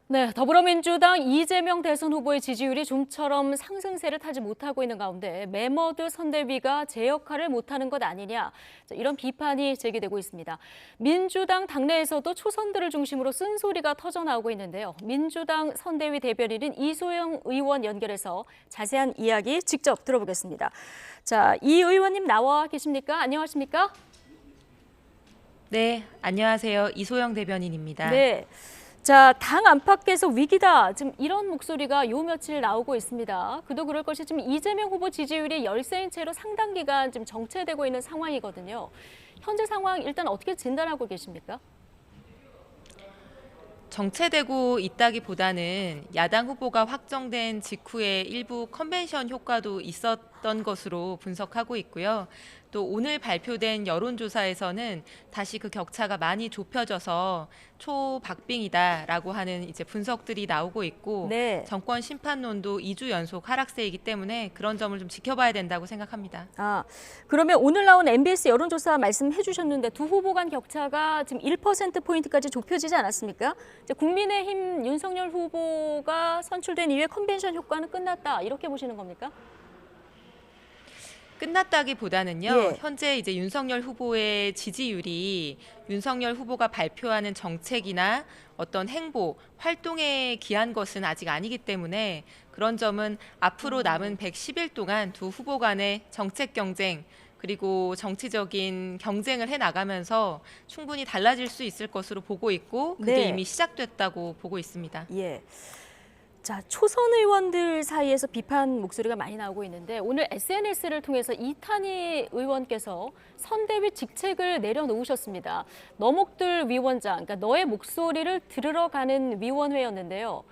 네, 더불어민주당 이재명 대선 후보의 지지율이 좀처럼 상승세를 타지 못하고 있는 가운데 매머드 선대위가 제 역할을 못하는 것 아니냐, 이런 비판이 제기되고 있습니다. 민주당 당내에서도 초선들을 중심으로 쓴소리가 터져나오고 있는데요. 민주당 선대위 대변인인 이소영 의원 연결해서 자세한 이야기 직접 들어보겠습니다. 자, 이 의원님 나와 계십니까? 안녕하십니까? 네, 안녕하세요. 이소영 대변인입니다. 네. 자, 당 안팎에서 위기다. 지금 이런 목소리가 요 며칠 나오고 있습니다. 그도 그럴 것이 지금 이재명 후보 지지율이 열세인 채로 상당 기간 지금 정체되고 있는 상황이거든요. 현재 상황 일단 어떻게 진단하고 계십니까? 정체되고 있다기보다는 야당 후보가 확정된 직후에 일부 컨벤션 효과도 있었던 것으로 분석하고 있고요. 또 오늘 발표된 여론조사에서는 다시 그 격차가 많이 좁혀져서 초박빙이다라고 하는 이제 분석들이 나오고 있고 네. 정권 심판론도 2주 연속 하락세이기 때문에 그런 점을 좀 지켜봐야 된다고 생각합니다. 아, 그러면 오늘 나온 MBS 여론조사 말씀해 주셨는데 두 후보 간 격차가 지금 1%포인트까지 좁혀지지 않았습니까? 이제 국민의힘 윤석열 후보가 선출된 이후에 컨벤션 효과는 끝났다. 이렇게 보시는 겁니까? 끝났다기보다는요. 예. 현재 이제 윤석열 후보의 지지율이 윤석열 후보가 발표하는 정책이나 어떤 행보, 활동에 기한 것은 아직 아니기 때문에 그런 점은 앞으로 남은 110일 동안 두 후보 간의 정책 경쟁 그리고 정치적인 경쟁을 해 나가면서 충분히 달라질 수 있을 것으로 보고 있고 그게 네. 이미 시작됐다고 보고 있습니다. 예. 자, 초선 의원들 사이에서 비판 목소리가 많이 나오고 있는데 오늘 SNS를 통해서 이탄희 의원께서 선대위 직책을 내려놓으셨습니다. 너목들 위원장, 그러니까 너의 목소리를 들으러 가는 위원회였는데요.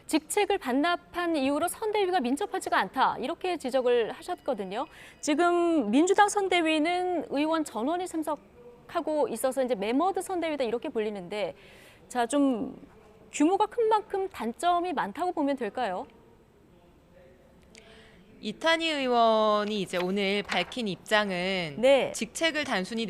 직책을 반납한 이후로 선대위가 민첩하지가 않다, 이렇게 지적을 하셨거든요. 지금 민주당 선대위는 의원 전원이 참석하고 있어서 이제 매머드 선대위다 이렇게 불리는데, 자, 좀 규모가 큰 만큼 단점이 많다고 보면 될까요? 이탄희 의원이 이제 오늘 밝힌 입장은 네. 직책을 단순히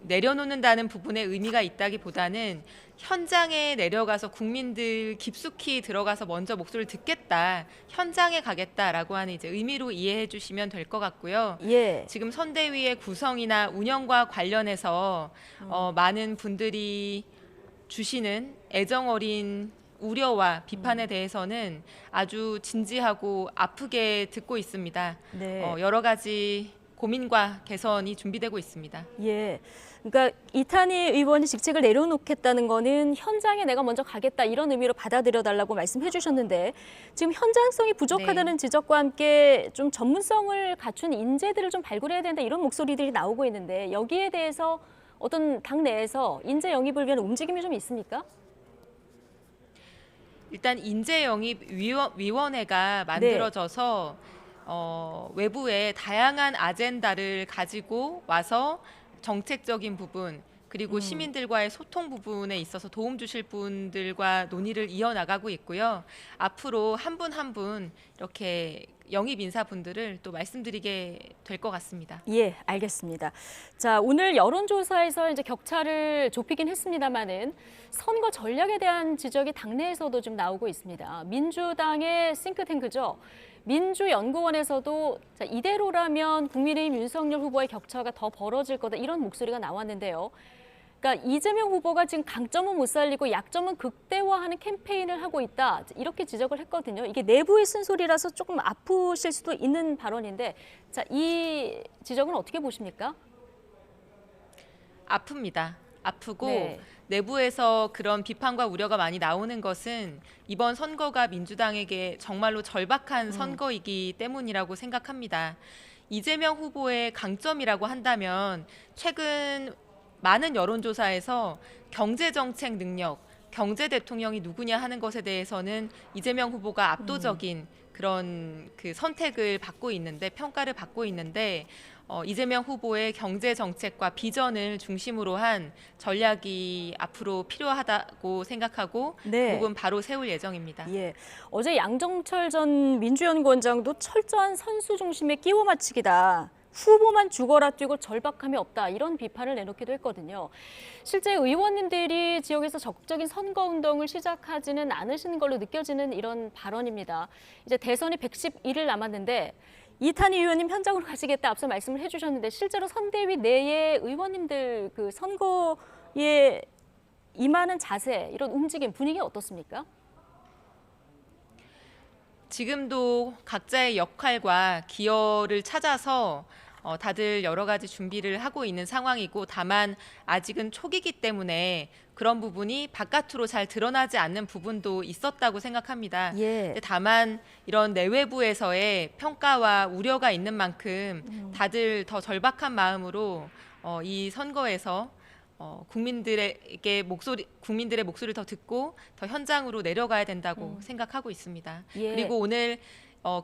내려놓는다는 부분에 의미가 있다기보다는 현장에 내려가서 국민들 깊숙이 들어가서 먼저 목소리를 듣겠다, 현장에 가겠다라고 하는 이제 의미로 이해해 주시면 될 것 같고요. 예. 지금 선대위의 구성이나 운영과 관련해서 많은 분들이 주시는 애정 어린 우려와 비판에 대해서는 아주 진지하고 아프게 듣고 있습니다. 네. 여러 가지 고민과 개선이 준비되고 있습니다. 예. 그러니까 이탄희 의원이 직책을 내려놓겠다는 거는 현장에 내가 먼저 가겠다, 이런 의미로 받아들여 달라고 말씀해 주셨는데, 지금 현장성이 부족하다는 네. 지적과 함께 좀 전문성을 갖춘 인재들을 좀 발굴해야 된다, 이런 목소리들이 나오고 있는데, 여기에 대해서 어떤 당 내에서 인재 영입을 위한 움직임이 좀 있습니까? 일단 인재영입위원회가 만들어져서 외부에 다양한 아젠다를 가지고 와서 정책적인 부분 그리고 시민들과의 소통 부분에 있어서 도움 주실 분들과 논의를 이어나가고 있고요. 앞으로 한 분 한 분 이렇게 영입 인사분들을 또 말씀드리게 될 것 같습니다. 예, 알겠습니다. 자, 오늘 여론조사에서 이제 격차를 좁히긴 했습니다만은 선거 전략에 대한 지적이 당내에서도 좀 나오고 있습니다. 민주당의 싱크탱크죠. 민주연구원에서도 자, 이대로라면 국민의힘 윤석열 후보의 격차가 더 벌어질 거다, 이런 목소리가 나왔는데요. 그러니까 이재명 후보가 지금 강점은 못 살리고 약점은 극대화하는 캠페인을 하고 있다, 이렇게 지적을 했거든요. 이게 내부의 쓴소리라서 조금 아프실 수도 있는 발언인데, 자, 이 지적은 어떻게 보십니까? 아픕니다. 아프고 네. 내부에서 그런 비판과 우려가 많이 나오는 것은 이번 선거가 민주당에게 정말로 절박한 선거이기 때문이라고 생각합니다. 이재명 후보의 강점이라고 한다면 최근 많은 여론조사에서 경제정책 능력, 경제 대통령이 누구냐 하는 것에 대해서는 이재명 후보가 압도적인 그런 그 선택을 받고 있는데, 평가를 받고 있는데 이재명 후보의 경제 정책과 비전을 중심으로 한 전략이 앞으로 필요하다고 생각하고 네. 그 부분 바로 세울 예정입니다. 예. 어제 양정철 전 민주연구원장도 철저한 선수 중심의 끼워 맞추기다, 후보만 죽어라 뛰고 절박함이 없다 이런 비판을 내놓기도 했거든요. 실제 의원님들이 지역에서 적극적인 선거운동을 시작하지는 않으시는 걸로 느껴지는 이런 발언입니다. 이제 대선이 111일 남았는데 이탄희 의원님 현장으로 가시겠다 앞서 말씀을 해주셨는데 실제로 선대위 내의 의원님들 그 선거에 임하는 자세, 이런 움직임, 분위기 어떻습니까? 지금도 각자의 역할과 기여를 찾아서 다들 여러 가지 준비를 하고 있는 상황이고, 다만 아직은 초기이기 때문에 그런 부분이 바깥으로 잘 드러나지 않는 부분도 있었다고 생각합니다. 예. 다만 이런 내외부에서의 평가와 우려가 있는 만큼 다들 더 절박한 마음으로 이 선거에서 국민들의 목소리를 더 듣고 더 현장으로 내려가야 된다고 생각하고 있습니다. 예. 그리고 오늘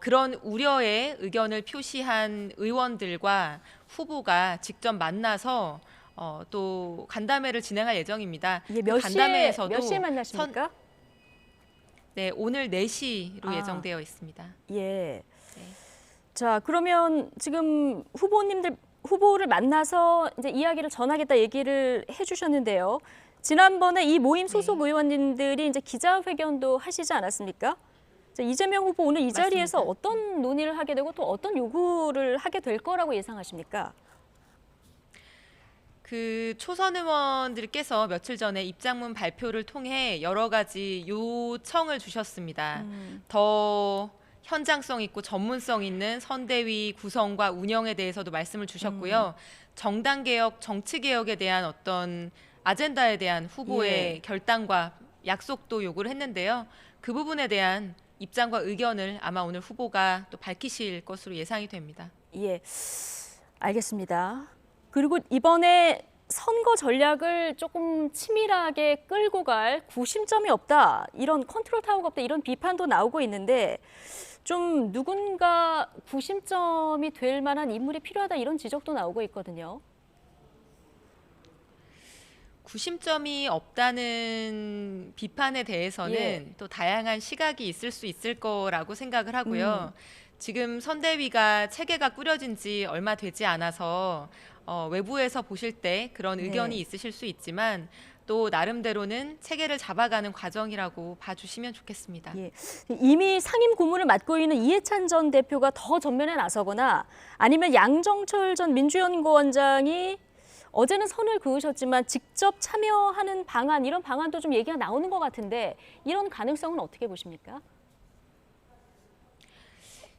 그런 우려의 의견을 표시한 의원들과 후보가 직접 만나서 또 간담회를 진행할 예정입니다. 예, 그 간담회에서도 몇 시에 만나십니까? 네, 오늘 4시로 아. 예정되어 있습니다. 예. 네. 자, 그러면 지금 후보를 만나서 이제 이야기를 전하겠다 얘기를 해주셨는데요. 지난번에 이 모임 소속 네. 의원님들이 이제 기자회견도 하시지 않았습니까? 자, 이재명 후보 오늘 이 자리에서 맞습니다. 어떤 논의를 하게 되고 또 어떤 요구를 하게 될 거라고 예상하십니까? 그 초선 의원들께서 며칠 전에 입장문 발표를 통해 여러 가지 요청을 주셨습니다. 더 현장성 있고 전문성 있는 선대위 구성과 운영에 대해서도 말씀을 주셨고요. 정당 개혁, 정치 개혁에 대한 어떤 아젠다에 대한 후보의 예. 결단과 약속도 요구를 했는데요. 그 부분에 대한 입장과 의견을 아마 오늘 후보가 또 밝히실 것으로 예상이 됩니다. 예, 알겠습니다. 그리고 이번에 선거 전략을 조금 치밀하게 끌고 갈 구심점이 없다, 이런 컨트롤 타워가 없다, 이런 비판도 나오고 있는데 좀 누군가 구심점이 될 만한 인물이 필요하다 이런 지적도 나오고 있거든요. 구심점이 없다는 비판에 대해서는 예. 또 다양한 시각이 있을 수 있을 거라고 생각을 하고요. 지금 선대위가 체계가 꾸려진 지 얼마 되지 않아서 외부에서 보실 때 그런 의견이 네. 있으실 수 있지만 또 나름대로는 체계를 잡아가는 과정이라고 봐주시면 좋겠습니다. 예. 이미 상임 고문을 맡고 있는 이해찬 전 대표가 더 전면에 나서거나 아니면 양정철 전 민주연구원장이 어제는 선을 그으셨지만 직접 참여하는 방안, 이런 방안도 좀 얘기가 나오는 것 같은데 이런 가능성은 어떻게 보십니까?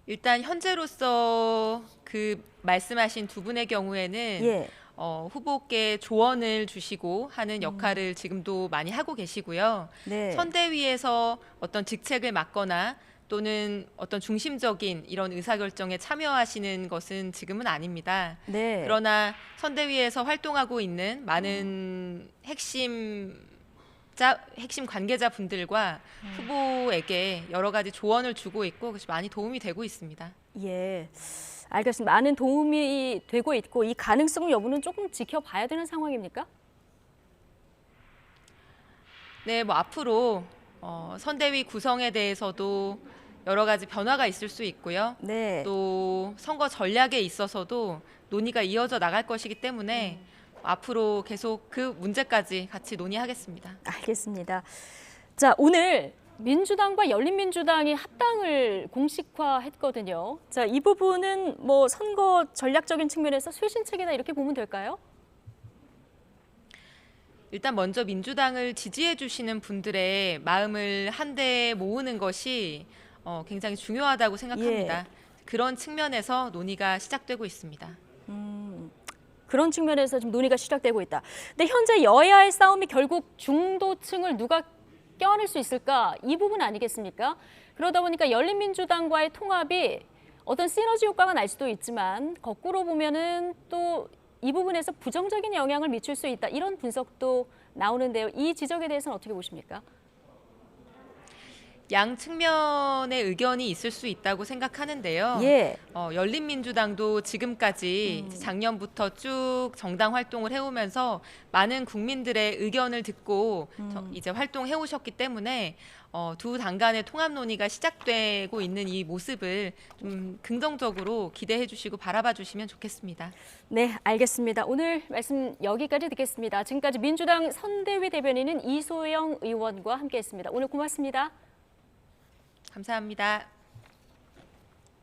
일단 현재로서 그 말씀하신 두 분의 경우에는 예. 후보께 조언을 주시고 하는 역할을 지금도 많이 하고 계시고요. 네. 선대위에서 어떤 직책을 맡거나 또는 어떤 중심적인 이런 의사결정에 참여하시는 것은 지금은 아닙니다. 네. 그러나 선대위에서 활동하고 있는 많은 핵심 관계자 분들과 후보에게 여러 가지 조언을 주고 있고 그래서 많이 도움이 되고 있습니다. 예. 알겠습니다. 많은 도움이 되고 있고 이 가능성 여부는 조금 지켜봐야 되는 상황입니까? 네, 뭐 앞으로 선대위 구성에 대해서도 여러 가지 변화가 있을 수 있고요. 네. 또 선거 전략에 있어서도 논의가 이어져 나갈 것이기 때문에 앞으로 계속 그 문제까지 같이 논의하겠습니다. 알겠습니다. 자, 오늘 민주당과 열린민주당이 합당을 공식화했거든요. 자, 이 부분은 뭐 선거 전략적인 측면에서 쇄신책이다 이렇게 보면 될까요? 일단 먼저 민주당을 지지해 주시는 분들의 마음을 한데 모으는 것이 굉장히 중요하다고 생각합니다. 그런 측면에서 논의가 시작되고 있습니다. 그런 측면에서 지금 논의가 시작되고 있다. 근데 현재 여야의 싸움이 결국 중도층을 누가 껴안을 수 있을까? 이 부분 아니겠습니까? 그러다 보니까 열린민주당과의 통합이 어떤 시너지 효과가 날 수도 있지만 거꾸로 보면은 또 이 부분에서 부정적인 영향을 미칠 수 있다. 이런 분석도 나오는데요. 이 지적에 대해서는 어떻게 보십니까? 양 측면의 의견이 있을 수 있다고 생각하는데요. 예. 열린민주당도 지금까지 작년부터 쭉 정당 활동을 해오면서 많은 국민들의 의견을 듣고 이제 활동해 오셨기 때문에 두 당 간의 통합 논의가 시작되고 있는 이 모습을 좀 긍정적으로 기대해 주시고 바라봐 주시면 좋겠습니다. 네, 알겠습니다. 오늘 말씀 여기까지 듣겠습니다. 지금까지 민주당 선대위 대변인은 이소영 의원과 함께했습니다. 오늘 고맙습니다. 감사합니다.